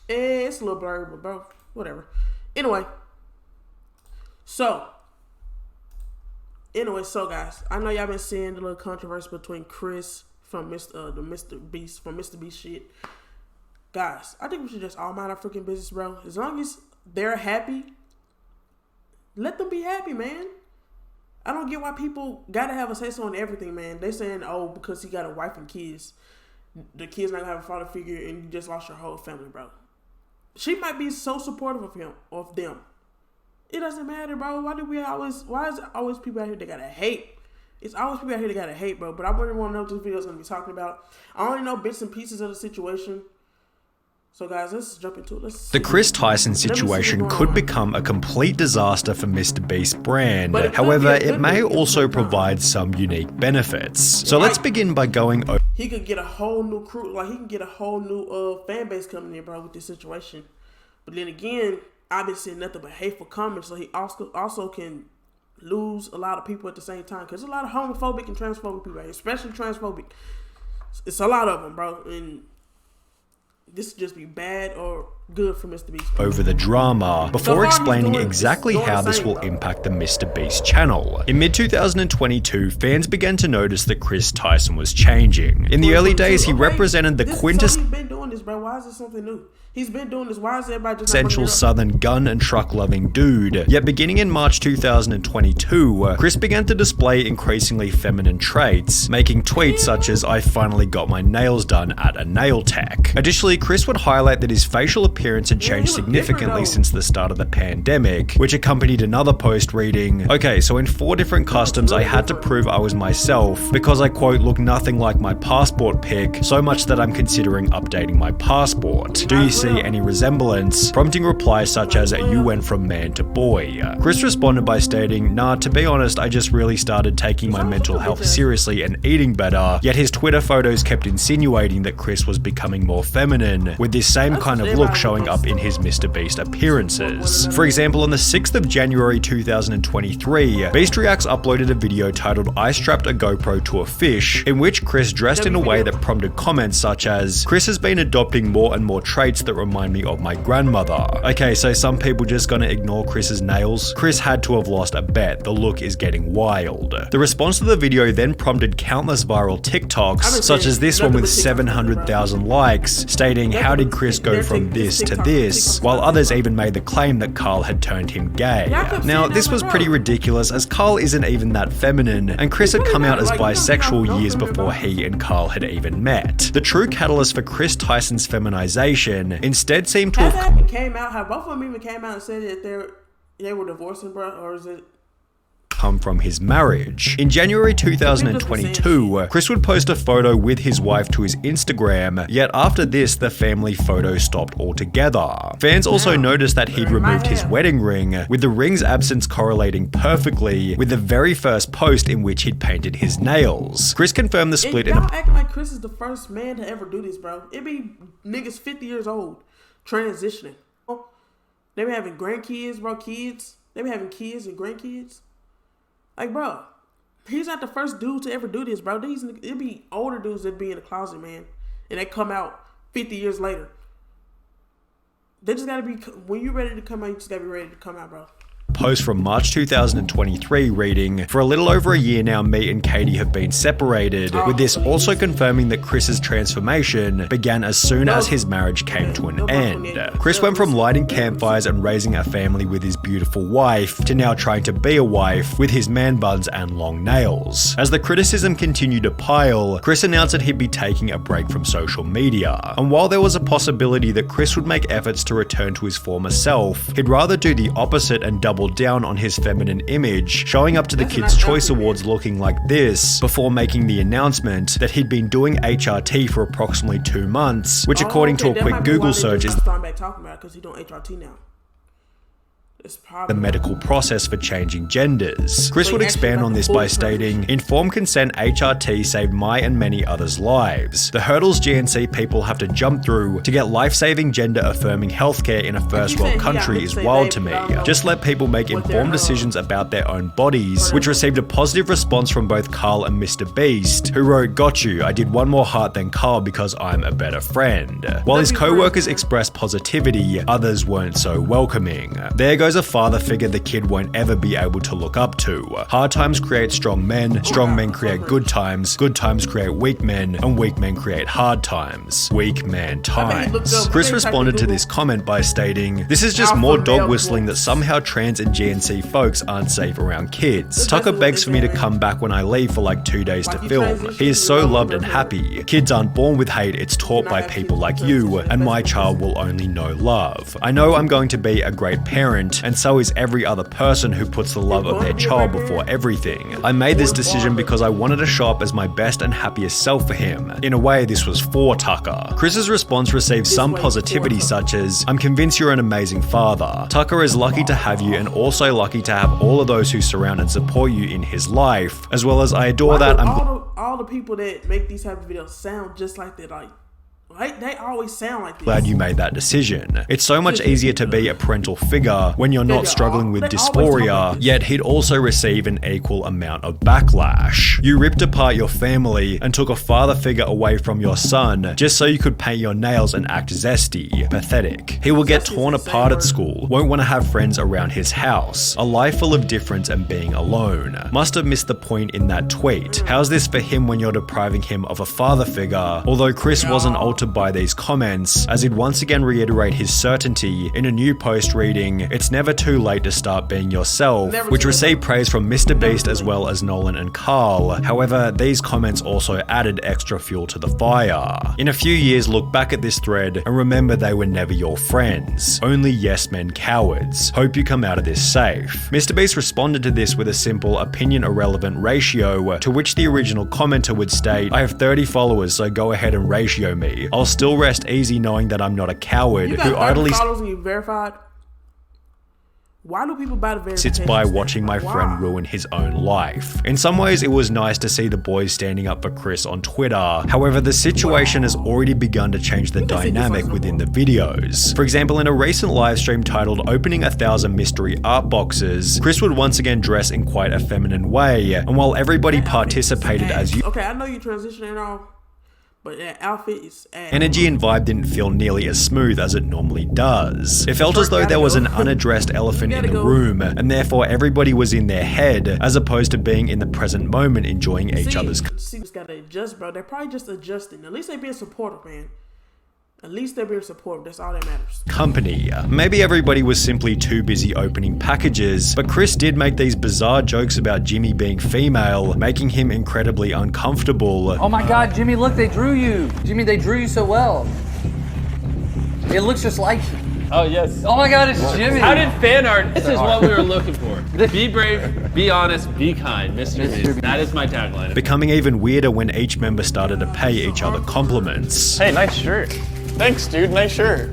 It's a little blurry, but bro, whatever. Anyway, so guys, I know y'all been seeing the little controversy between Chris from Mr. Beast shit. Guys, I think we should just all mind our freaking business, bro. As long as they're happy, let them be happy, man. I don't get why people gotta have a say so on everything, man. They saying, oh, because he got a wife and kids, the kids not gonna have a father figure, and you just lost your whole family, bro. She might be so supportive of them. It doesn't matter, bro. Why is it always people out here that gotta hate? It's always people out here that gotta hate, bro. But I really want to know what this video is gonna be talking about. I only know bits and pieces of the situation. So guys, let's jump into it. The Chris Tyson situation could become a complete disaster for Mr. Beast's brand. However, it may also provide some unique benefits. So let's begin by going over. He could get a whole new crew, like he can get a whole new fan base coming in, bro, with this situation. But then again, I've been seeing nothing but hateful comments, so he also can lose a lot of people at the same time. Because there's a lot of homophobic and transphobic people, especially transphobic. It's a lot of them, bro, and this would just be bad or good for Mr. Beast. Over the drama, before explaining exactly how this will impact the Mr. Beast channel. In mid-2022, fans began to notice that Chris Tyson was changing. In the early days, he represented the quintessential. He's been doing this, bro. Why is this something new? He's been doing this. Why is everybody just essential southern gun and truck loving dude. Yet beginning in March 2022, Chris began to display increasingly feminine traits, making tweets such as, "I finally got my nails done at a nail tech." Additionally, Chris would highlight that his facial appearance had changed significantly since the start of the pandemic, which accompanied another post reading, "Okay, so in 4 different customs I had to prove I was myself because I quote look nothing like my passport pic, so much that I'm considering updating my passport. Do you see any resemblance?" Prompting replies such as, "You went from man to boy." Chris responded by stating, "Nah, to be honest, I just really started taking my mental health seriously and eating better." Yet his Twitter photos kept insinuating that Chris was becoming more feminine, with this same kind of look showing up in his Mr. Beast appearances. For example, on the 6th of January 2023, Beast Reacts uploaded a video titled "I strapped a GoPro to a fish," in which Chris dressed in a way that prompted comments such as, "Chris has been adopting more and more traits that remind me of my grandmother." Okay, so some people just gonna ignore Chris's nails? Chris had to have lost a bet. The look is getting wild. The response to the video then prompted countless viral TikToks, such as this one with 700,000 likes, stating, "How did Chris go from this to this?" While others even made the claim that Carl had turned him gay. Now, this was pretty ridiculous as Carl isn't even that feminine, and Chris had come out as bisexual years before he and Carl had even met. The true catalyst for Chris Tyson's feminization instead seemed to have came out. Have both of them even came out and said that they were divorcing, bro, or is it come from his marriage? In January 2022, Chris would post a photo with his wife to his Instagram, yet after this, the family photo stopped altogether. Fans also noticed that he'd removed his wedding ring, with the ring's absence correlating perfectly with the very first post in which he'd painted his nails. Chris confirmed the split y'all acting like Chris is the first man to ever do this, bro. It be niggas 50 years old transitioning. They be having grandkids, bro, kids. They be having kids and grandkids. Like, bro, he's not the first dude to ever do this, bro. It'd be older dudes that be in the closet, man. And they come out 50 years later. They just gotta be, when you're ready to come out, you just gotta be ready to come out, bro. Post from March 2023 reading, "For a little over a year now, me and Katie have been separated," with this also confirming that Chris's transformation began as soon as his marriage came to an end. Chris went from lighting campfires and raising a family with his beautiful wife to now trying to be a wife with his man buns and long nails. As the criticism continued to pile, Chris announced that he'd be taking a break from social media. And while there was a possibility that Chris would make efforts to return to his former self, he'd rather do the opposite and double down on his feminine image, showing up to the Kids' Choice Awards looking like this, before making the announcement that he'd been doing HRT for approximately 2 months, which according to a quick Google search is starting back talking about it because he's doing HRT now. the medical process for changing genders. Chris would expand on this by stating, "Informed consent HRT saved my and many others' lives. The hurdles GNC people have to jump through to get life-saving gender-affirming healthcare in a first-world country is wild to me. Just let people make informed decisions about their own bodies," which received a positive response from both Carl and Mr. Beast, who wrote, "Got you, I did one more heart than Carl because I'm a better friend." While his co-workers expressed positivity, others weren't so welcoming. There goes a father figure the kid won't ever be able to look up to. Hard times create strong men create good times create weak men, and weak men create hard times. Weak man times. Chris responded to this comment by stating, "This is just more dog whistling that somehow trans and GNC folks aren't safe around kids. Tucker begs for me to come back when I leave for like 2 days to film. He is so loved and happy. Kids aren't born with hate, it's taught by people like you, and my child will only know love. I know I'm going to be a great parent, and so is every other person who puts the love of their child before everything. I made this decision because I wanted to show up as my best and happiest self for him. In a way, this was for Tucker." Chris's response received some positivity such as, "I'm convinced you're an amazing father. Tucker is lucky to have you and also lucky to have all of those who surround and support you in his life, as well as I adore that all the people that make these type of videos sound just like that, like they always sound like this. Glad you made that decision. It's so much easier to be a parental figure when you're not struggling with dysphoria, yet he'd also receive an equal amount of backlash. You ripped apart your family and took a father figure away from your son just so you could paint your nails and act zesty. Pathetic. He will get torn apart at school, won't want to have friends around his house, a life full of difference and being alone. Must have missed the point in that tweet. How's this for him when you're depriving him of a father figure?" Although Chris wasn't altered by these comments, as he'd once again reiterate his certainty in a new post reading, "It's never too late to start being yourself," which received praise from Mr. Beast as well as Nolan and Carl. However, these comments also added extra fuel to the fire. In a few years, look back at this thread and remember they were never your friends. Only yes men cowards. Hope you come out of this safe. Mr. Beast responded to this with a simple opinion irrelevant ratio, to which the original commenter would state, "I have 30 followers, so go ahead and ratio me. I'll still rest easy knowing that I'm not a coward who idly followers and you verified. Why do people buy the verification? Sits by watching my friend ruin his own life." In some ways, it was nice to see the boys standing up for Chris on Twitter. However, the situation has already begun to change the dynamic within the videos. For example, in a recent livestream titled "Opening 1,000 Mystery Art Boxes," Chris would once again dress in quite a feminine way, and while everybody participated as you- Okay, I know you transitioning and all, but that outfit is ass. Energy and vibe didn't feel nearly as smooth as it normally does. It felt as though there was an unaddressed elephant in the room, and therefore everybody was in their head, as opposed to being in the present moment enjoying each other's See, just gotta adjust, bro. They're probably just adjusting. At least they being supportive, man. At least they're being supportive. That's all that matters. company. Maybe everybody was simply too busy opening packages, but Chris did make these bizarre jokes about Jimmy being female, making him incredibly uncomfortable. Oh my god, Jimmy, look, they drew you. Jimmy, they drew you so well. It looks just like you. Oh, yes. Oh my god, it's Jimmy. How did fan art? This is what we were looking for. Be brave, be honest, be kind, Mr. Beast. That is my tagline. Becoming even weirder when each member started to pay each other compliments. Hey, nice shirt. Thanks, dude. Nice shirt.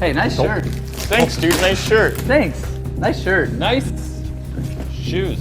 Hey, nice shirt. Thanks, dude. Nice shirt. Thanks. Nice shirt. Nice shoes.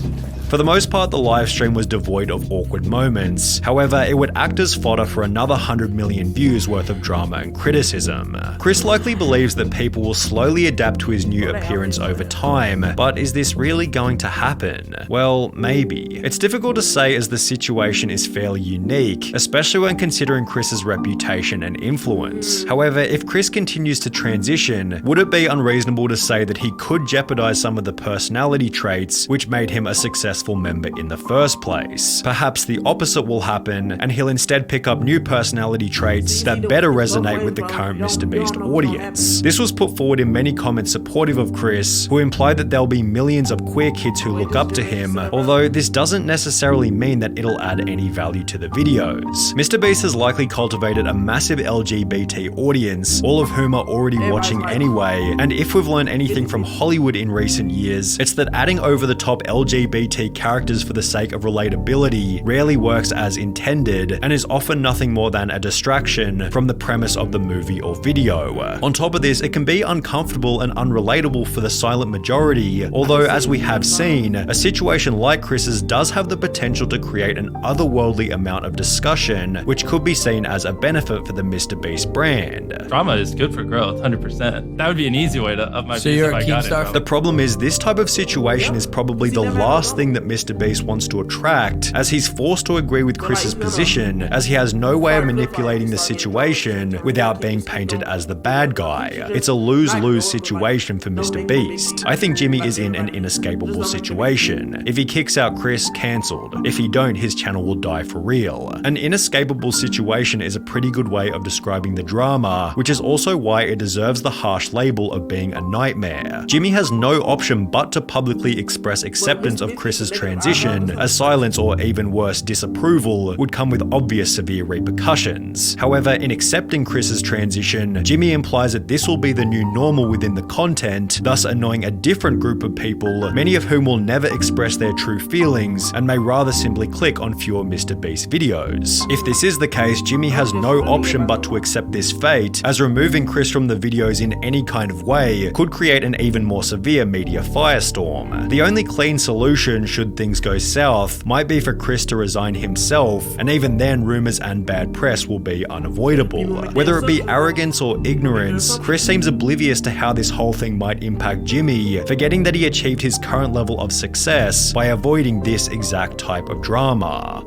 For the most part, the live stream was devoid of awkward moments. However, it would act as fodder for another 100 million views worth of drama and criticism. Chris likely believes that people will slowly adapt to his new appearance over time, but is this really going to happen? Well, maybe. It's difficult to say as the situation is fairly unique, especially when considering Chris's reputation and influence. However, if Chris continues to transition, would it be unreasonable to say that he could jeopardize some of the personality traits which made him a successful member in the first place? Perhaps the opposite will happen, and he'll instead pick up new personality traits that better resonate with the current Mr. Beast audience. This was put forward in many comments supportive of Chris, who implied that there'll be millions of queer kids who look up to him, although this doesn't necessarily mean that it'll add any value to the videos. Mr. Beast has likely cultivated a massive LGBT audience, all of whom are already watching anyway, and if we've learned anything from Hollywood in recent years, it's that adding over-the-top LGBTQ unique characters for the sake of relatability rarely works as intended and is often nothing more than a distraction from the premise of the movie or video. On top of this, it can be uncomfortable and unrelatable for the silent majority, although as we have seen, a situation like Chris's does have the potential to create an otherworldly amount of discussion, which could be seen as a benefit for the MrBeast brand. Drama is good for growth, 100%. That would be an easy way to up my So views you're if a I got it. Keemstar Bro. The problem is this type of situation is probably the last thing that MrBeast wants to attract, as he's forced to agree with Chris's position, as he has no way of manipulating the situation without being painted as the bad guy. It's a lose-lose situation for MrBeast. I think Jimmy is in an inescapable situation. If he kicks out Chris, cancelled. If he don't, his channel will die for real. An inescapable situation is a pretty good way of describing the drama, which is also why it deserves the harsh label of being a nightmare. Jimmy has no option but to publicly express acceptance of Chris's transition, as silence or even worse, disapproval would come with obvious severe repercussions. However, in accepting Chris's transition, Jimmy implies that this will be the new normal within the content, thus annoying a different group of people, many of whom will never express their true feelings and may rather simply click on fewer MrBeast videos. If this is the case, Jimmy has no option but to accept this fate, as removing Chris from the videos in any kind of way could create an even more severe media firestorm. The only clean solution, should things go south, might be for Chris to resign himself, and even then rumors and bad press will be unavoidable. Whether it be arrogance or ignorance, Chris seems oblivious to how this whole thing might impact Jimmy, forgetting that he achieved his current level of success by avoiding this exact type of drama.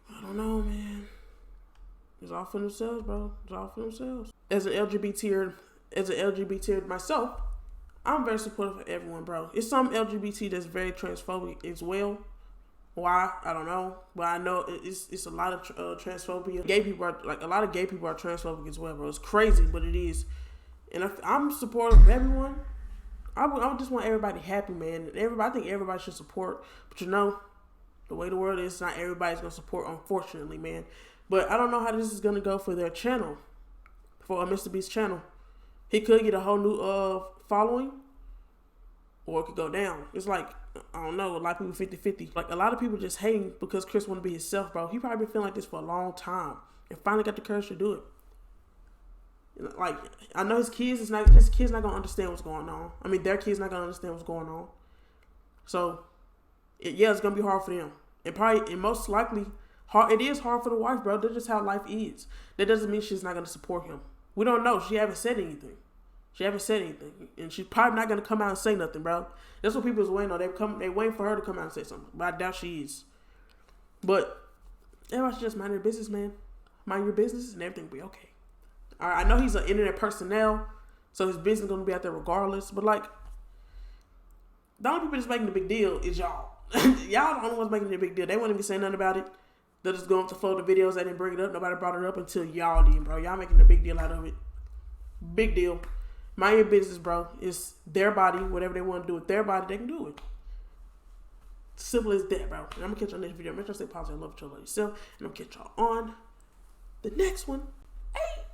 I don't know, man. It's all for themselves, bro. It's all for themselves. As an LGBT myself, I'm very supportive of everyone, bro. It's some LGBT that's very transphobic as well. Why? I don't know. But I know it's a lot of transphobia. Gay people are, like, a lot of gay people are transphobic as well, bro. It's crazy, but it is. And I'm supportive of everyone. I just want everybody happy, man. I think everybody should support. But you know, the way the world is, not everybody's going to support, unfortunately, man. But I don't know how this is going to go for their channel. For MrBeast channel. He could get a whole new following. Or it could go down. It's like, I don't know, a lot of people 50-50. Like, a lot of people just hating because Chris want to be himself, bro. He probably been feeling like this for a long time. And finally got the courage to do it. Like, I know his kids not gonna understand what's going on. I mean, their kids not gonna understand what's going on. So, it's gonna be hard for them. And most likely, it is hard for the wife, bro. That's just how life is. That doesn't mean she's not gonna support him. We don't know. She haven't said anything. And she's probably not gonna come out and say nothing, bro. That's what people is waiting on. They waiting for her to come out and say something. But I doubt she is. But everybody should just mind their business, man. Mind your business and everything will be okay. I know he's an internet personnel, so his business is going to be out there regardless. But, like, the only people that's making the big deal is y'all. Y'all the only ones making the big deal. They wouldn't even say nothing about it. They're just going to float the videos. They didn't bring it up. Nobody brought it up until y'all did, bro. Y'all making a big deal out of it. Big deal. Mind your business, bro. It's their body. Whatever they want to do with their body, they can do it. Simple as that, bro. And I'm going to catch you on this video. Make sure to stay positive. Love each other yourself. And I'm going to catch y'all on the next one. Hey!